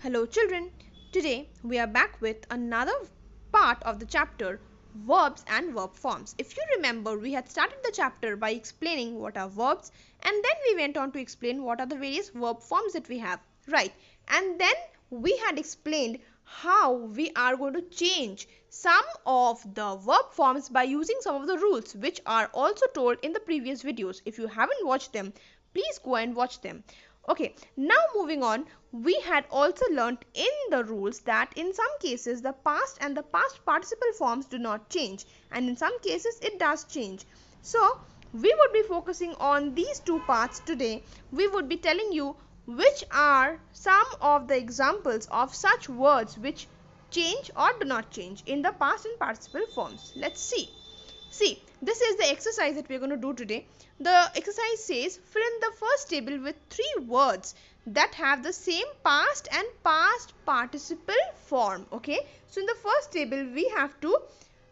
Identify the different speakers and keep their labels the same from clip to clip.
Speaker 1: Hello children, today we are back with another part of the chapter verbs and verb forms. If you remember, we had started the chapter by explaining what are verbs and then we went on to explain what are the various verb forms that we have, right? And then we had explained how we are going to change some of the verb forms by using some of the rules which are also told in the previous videos. If you haven't watched them, please go and watch them. Okay, now moving on, we had also learnt in the rules that in some cases the past and the past participle forms do not change and in some cases it does change. So, we would be focusing on these two parts today. We would be telling you which are some of the examples of such words which change or do not change in the past and participle forms. Let's see. See, this is the exercise that we are going to do today. The exercise says fill in the first table with 3 words that have the same past and past participle form. Okay, so in the first table we have to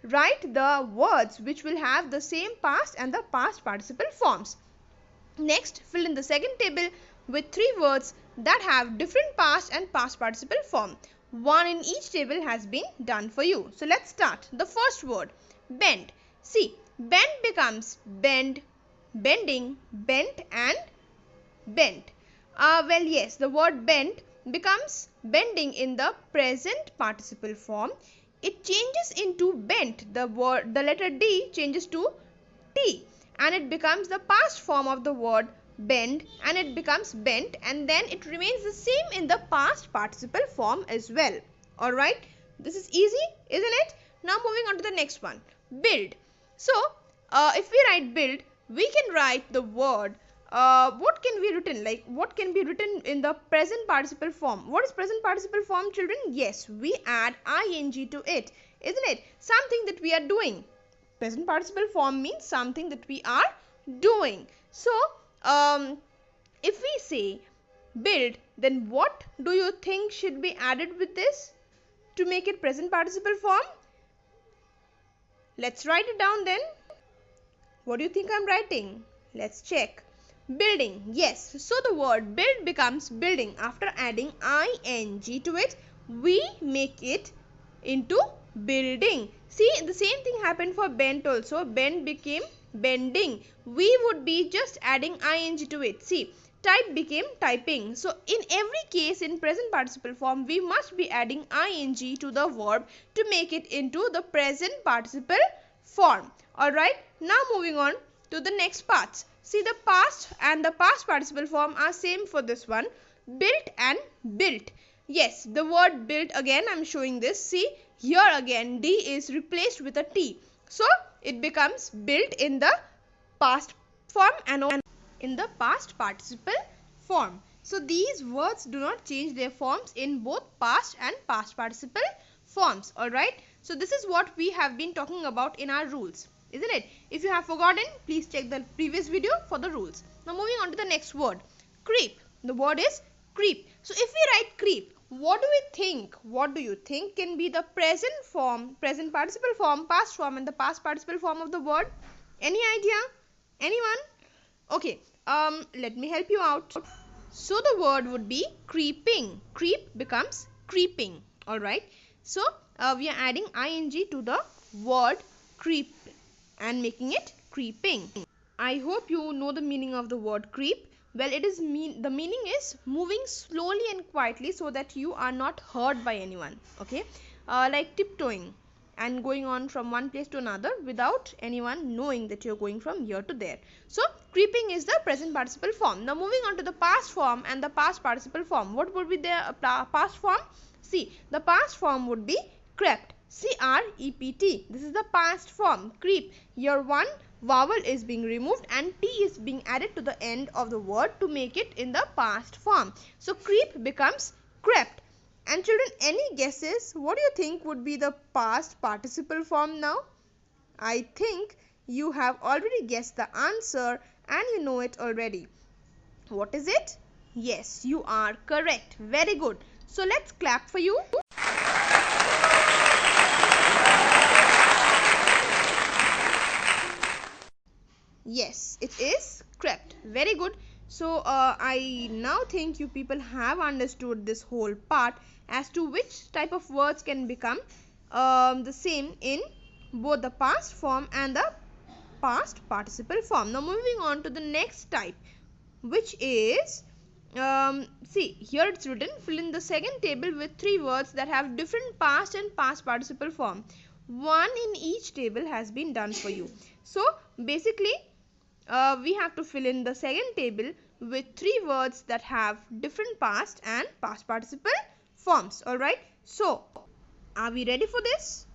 Speaker 1: write the words which will have the same past and the past participle forms. Next, fill in the second table with 3 words that have different past and past participle form. One in each table has been done for you. So let's start. The first word, bend. See, bend becomes bend, bending, bent and bent. Well, yes, the word bent becomes bending in the present participle form. It changes into bent. The letter D changes to T and it becomes the past form of the word bend and it becomes bent and then it remains the same in the past participle form as well. Alright, this is easy, isn't it? Now moving on to the next one, build. So, if we write build, we can write the word, what can be written, like what can be written in the present participle form. What is present participle form, children? Yes, we add ing to it, isn't it? Something that we are doing. Present participle form means something that we are doing. So, if we say build, then what do you think should be added with this to make it present participle form? Let's write it down then. What do you think I'm writing? Let's check. Building. Yes. So the word build becomes building. After adding ing to it, we make it into building. See, the same thing happened for bent also. Bend became bending. We would be just adding ing to it. See, type became typing. So in every case in present participle form, we must be adding ing to the verb to make it into the present participle form. Alright, now moving on to the next parts. See, the past and the past participle form are same for this one. Built and built. Yes, the word built again I am showing this. See, here again D is replaced with a T. So, it becomes built in the past form and in the past participle form. So, these words do not change their forms in both past and past participle forms. Alright. So, this is what we have been talking about in our rules, isn't it? If you have forgotten, please check the previous video for the rules. Now, moving on to the next word, creep. The word is creep. So, if we write creep, what do we think? What do you think can be the present form, present participle form, past form and the past participle form of the word? Any idea? Anyone? Okay, let me help you out. So, the word would be creeping. Creep becomes creeping. Alright. So, we are adding ing to the word creep and making it creeping. I hope you know the meaning of the word creep. Well, the meaning is moving slowly and quietly so that you are not heard by anyone. Okay, like tiptoeing and going on from one place to another without anyone knowing that you're going from here to there. So, creeping is the present participle form. Now, moving on to the past form and the past participle form. What would be the past form? See, the past form would be crept. C-R-E-P-T. This is the past form, creep. Your one vowel is being removed and T is being added to the end of the word to make it in the past form. So, creep becomes crept. And children, any guesses? What do you think would be the past participle form now? I think you have already guessed the answer and you know it already. What is it? Yes, you are correct. Very good. So, let's clap for you. Yes, it is crept. Very good. So I now think you people have understood this whole part as to which type of words can become the same in both the past form and the past participle form. Now moving on to the next type, which is see here it's written, fill in the second table with three words that have different past and past participle form. One in each table has been done for you. So basically we have to fill in the second table with three words that have different past and past participle forms. Alright, so are we ready for this?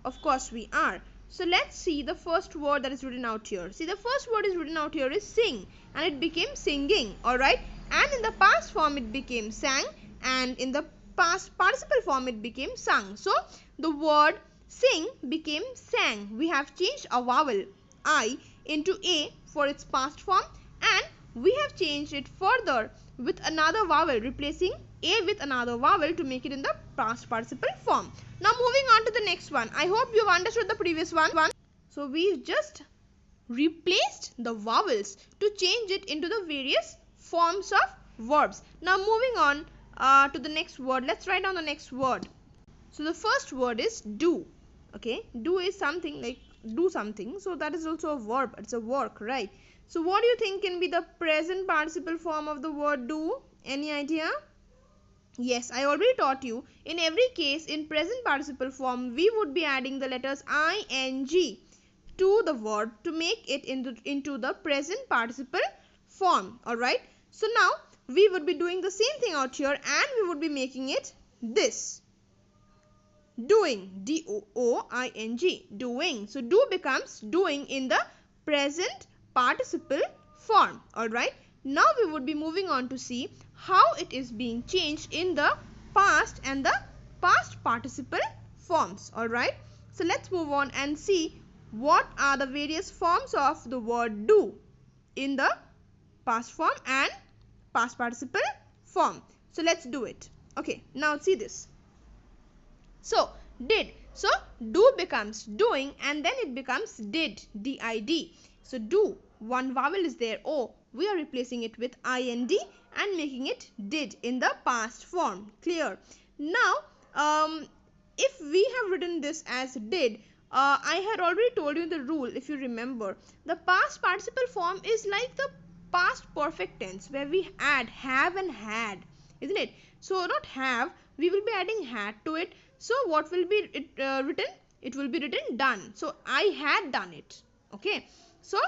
Speaker 1: Of course we are. So let's see the first word that is written out here. See, the first word is written out here is sing, and it became singing. Alright, and in the past form it became sang, and in the past participle form it became sung. So the word sing became sang. We have changed a vowel I into A for its past form, and we have changed it further with another vowel, replacing A with another vowel to make it in the past participle form. Now moving on to the next one. I hope you've understood the previous one. So we've just replaced the vowels to change it into the various forms of verbs. Now moving on to the next word. Let's write down the next word. So the first word is do. Okay, do is something like do something, so that is also a verb. It's a work, right? So what do you think can be the present participle form of the word do? Any idea? Yes, I already taught you. In every case, in present participle form, we would be adding the letters ing to the word to make it into the present participle form. Alright, so now we would be doing the same thing out here, and we would be making it this. Doing, D-O-O-I-N-G, doing. So do becomes doing in the present participle form. Alright, now we would be moving on to see how it is being changed in the past and the past participle forms. Alright, so let's move on and see what are the various forms of the word do in the past form and past participle form. So let's do it. Okay, now see this. So did, so do becomes doing, and then it becomes did, D-I-D. So do, one vowel is there, O, we are replacing it with IND and making it did in the past form. Clear? Now if we have written this as did, I had already told you the rule. If you remember, the past participle form is like the past perfect tense, where we add have and had, isn't it? So not have, we will be adding had to it. So what will be written? It will be written done. So I had done it. Okay, so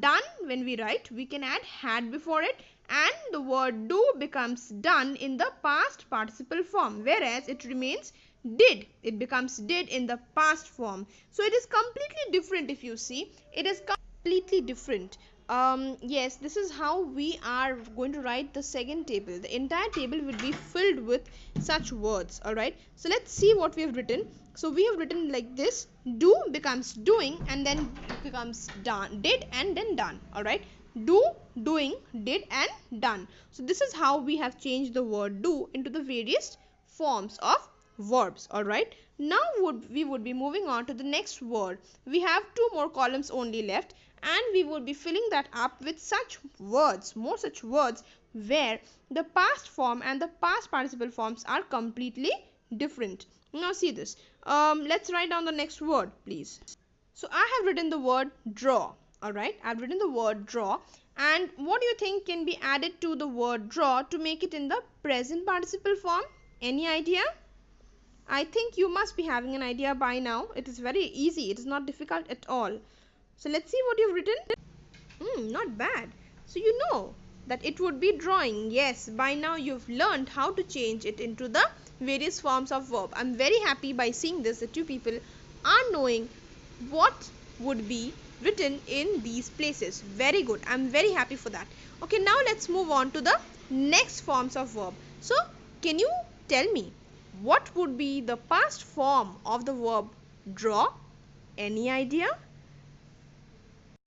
Speaker 1: done, when we write, we can add had before it, and the word do becomes done in the past participle form, whereas it remains did. It becomes did in the past form. So it is completely different. If you see, it is completely different. Yes, this is how we are going to write the second table. The entire table will be filled with such words. Alright, so let's see what we have written. So we have written like this: do becomes doing, and then it becomes done, did, and then done. Alright, do, doing, did, and done. So this is how we have changed the word do into the various forms of verbs. Alright, now we would be moving on to the next word. We have two more columns only left, and we would be filling that up with such words, more such words, where the past form and the past participle forms are completely different. Now see this. Let's write down the next word, please. So I have written the word draw. Alright, I've written the word draw, and what do you think can be added to the word draw to make it in the present participle form? Any idea? I think you must be having an idea by now. It is very easy. It is not difficult at all. So let's see what you've written. Not bad. So you know that it would be drawing. Yes, by now you've learned how to change it into the various forms of verb. I'm very happy by seeing this, that you people are knowing what would be written in these places. Very good. I'm very happy for that. Okay, now let's move on to the next forms of verb. So can you tell me what would be the past form of the verb draw? Any idea?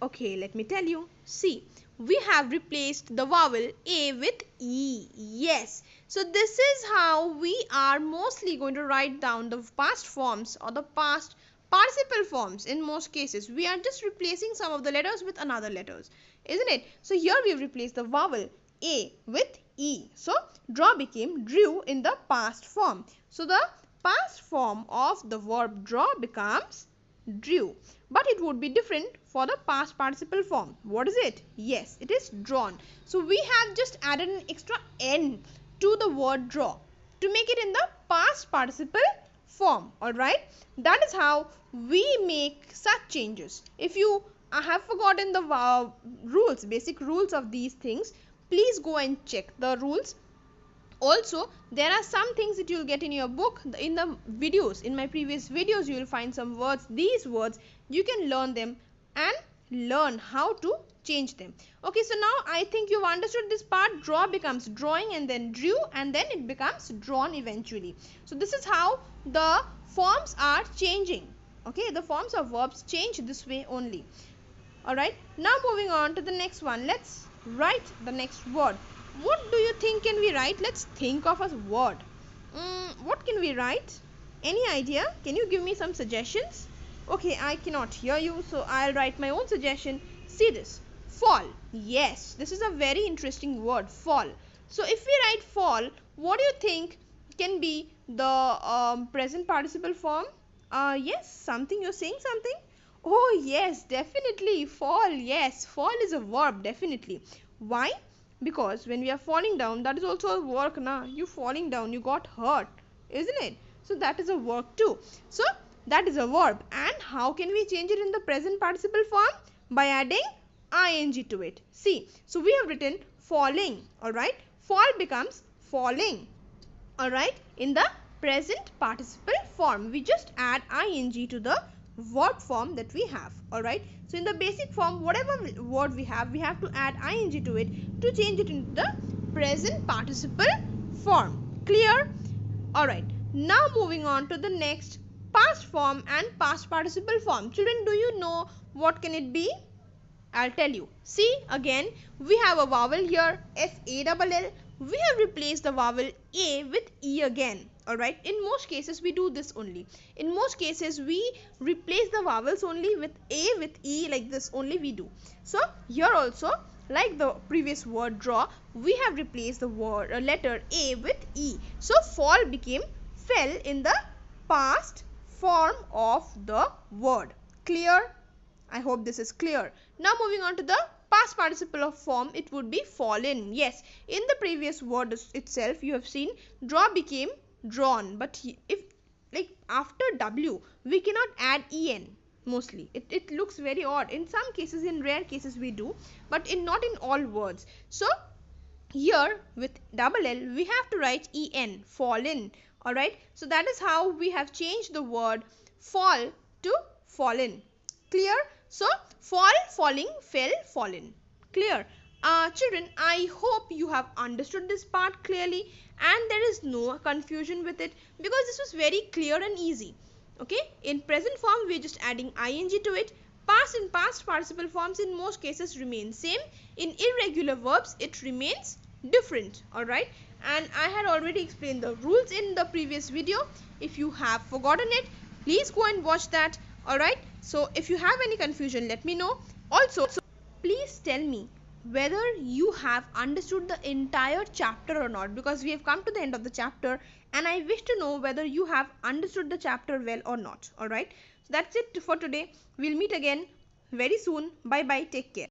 Speaker 1: Okay, let me tell you. See, we have replaced the vowel A with E. Yes. So this is how we are mostly going to write down the past forms or the past participle forms. In most cases, we are just replacing some of the letters with another letters. isn't it? So here we have replaced the vowel A with E. So draw became drew in the past form. So the past form of the verb draw becomes drew. But it would be different for the past participle form. What is it? Yes, it is drawn. So we have just added an extra N to the word draw to make it in the past participle form. Alright, that is how we make such changes. If you have forgotten the rules, basic rules of these things, please go and check the rules. Also, there are some things that you will get in your book, in the videos, in my previous videos you will find some words. These words you can learn them and learn how to change them. Okay, so now I think you've understood this part. Draw becomes drawing and then drew and then it becomes drawn eventually. So this is how the forms are changing. Okay, the forms of verbs change this way only. Alright, now moving on to the next one. Let's write the next word. What do you think can we write? Let's think of a word. What can we write? Any idea? Can you give me some suggestions? Okay, I cannot hear you, so I'll write my own suggestion. See this. Fall. Yes, this is a very interesting word. Fall. So if we write fall, what do you think can be the present participle form? Yes, something. You're saying something? Oh, yes, definitely. Fall. Yes, fall is a verb, definitely. Why? Because when we are falling down, that is also a work. You falling down, you got hurt, isn't it? So that is a work too. So that is a verb. And how can we change it in the present participle form? By adding ing to it. See, so we have written falling. Alright, fall becomes falling. Alright, in the present participle form, we just add ing to the verb form that we have. Alright, so in the basic form, whatever word we have to add ing to it to change it into the present participle form. Clear? Alright, now moving on to the next, past form and past participle form. Children, do you know what can it be? I'll tell you. See, again we have a vowel here, F-A-L-L. We have replaced the vowel A with E again. Alright, in most cases we do this only. In most cases we replace the vowels only with A with E, like this only we do. So here also, like the previous word draw, we have replaced the letter A with E. So fall became fell in the past form of the word. Clear? I hope this is clear. Now moving on to the past participle of form, it would be fallen. Yes, in the previous word itself you have seen draw became drawn, but if like after W we cannot add en mostly. It looks very odd. In some cases, in rare cases we do, but not in all words. So here with double L we have to write en, fallen. Alright, so that is how we have changed the word fall to fallen. Clear? So fall, falling, fell, fallen. Clear? Children, I hope you have understood this part clearly and there is no confusion with it, because this was very clear and easy. Okay, in present form we are just adding ing to it. Past and past participle forms in most cases remain same. In irregular verbs it remains different. Alright, and I had already explained the rules in the previous video. If you have forgotten it, please go and watch that. Alright, so if you have any confusion, let me know. Also, please tell me whether you have understood the entire chapter or not, because we have come to the end of the chapter and I wish to know whether you have understood the chapter well or not. Alright, so that's it for today. We'll meet again very soon. Bye bye. Take care.